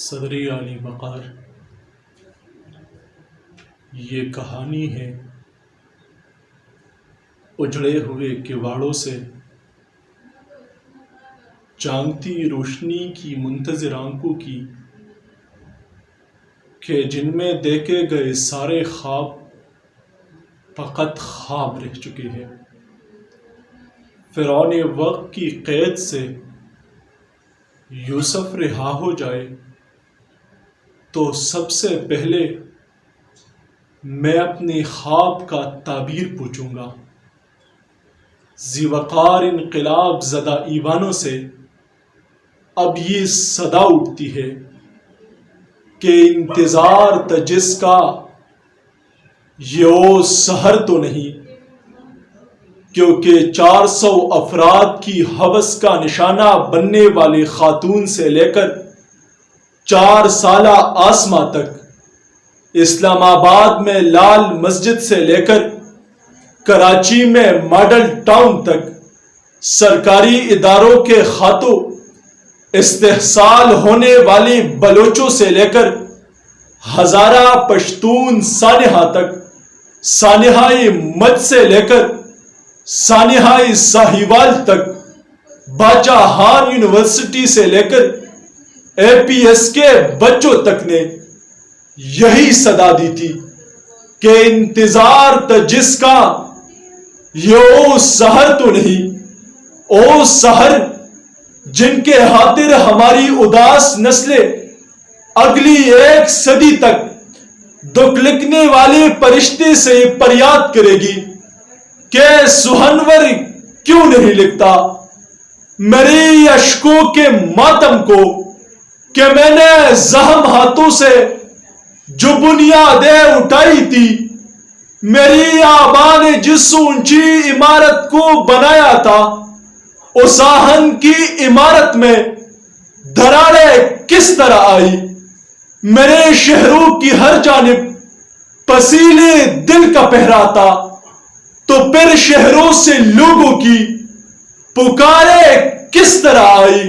صدری علی وقار، یہ کہانی ہے اجڑے ہوئے کواڑوں سے جانگتی روشنی کی منتظر آنکھوں کی، کہ جن میں دیکھے گئے سارے خواب فقط خواب رہ چکے ہیں۔ فرعون وقت کی قید سے یوسف رہا ہو جائے تو سب سے پہلے میں اپنے خواب کا تعبیر پوچھوں گا۔ ذی وقار انقلاب زدہ ایوانوں سے اب یہ صدا اٹھتی ہے کہ انتظار تھا جس کا یہ او سحر تو نہیں، کیونکہ 400 افراد کی ہوس کا نشانہ بننے والے خاتون سے لے کر 4 سالہ آسما تک، اسلام آباد میں لال مسجد سے لے کر کراچی میں ماڈل ٹاؤن تک، سرکاری اداروں کے ہاتھوں استحصال ہونے والی بلوچوں سے لے کر ہزارہ پشتون سانحہ تک، سانحہ مد سے لے کر سانحہ ساہیوال تک، باچا ہان یونیورسٹی سے لے کر اے پی ایس کے بچوں تک نے یہی صدا دی تھی کہ انتظار تھا جس کا یہ او سحر تو نہیں، او سحر جن کے خاطر ہماری اداس نسلیں اگلی 1 صدی تک دکھ لکھنے والے فرشتے سے فریاد کرے گی کہ سہنور کیوں نہیں لکھتا میری اشکوں کے ماتم کو، کہ میں نے زخم ہاتھوں سے جو بنیادیں اٹھائی تھی، میری آبان جس اونچی عمارت کو بنایا تھا، اس آہن کی عمارت میں دراڑیں کس طرح آئی، میرے شہروں کی ہر جانب پسیلے دل کا پہرا تھا، تو پھر شہروں سے لوگوں کی پکاریں کس طرح آئی۔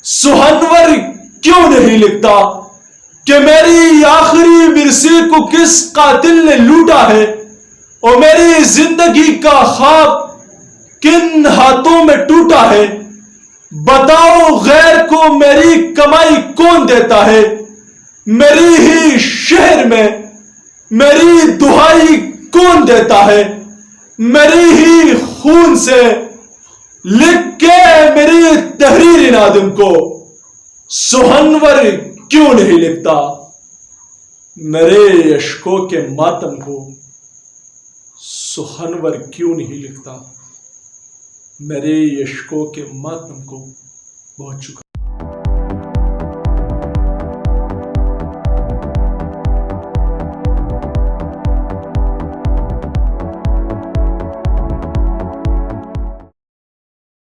سہنور کیوں نہیں لکھتا کہ میری آخری ورثے کو کس قاتل نے لوٹا ہے، اور میری زندگی کا خواب کن ہاتھوں میں ٹوٹا ہے۔ بتاؤ غیر کو میری کمائی کون دیتا ہے، میری ہی شہر میں میری دہائی کون دیتا ہے، میری ہی خون سے لکھ کے میری تحریر نادم کو سہنور کیوں نہیں لکھتا، میرے اشکوں کے ماتم کو سہنور کیوں نہیں لکھتا، میرے اشکوں کے ماتم کو۔ بہت شکریہ۔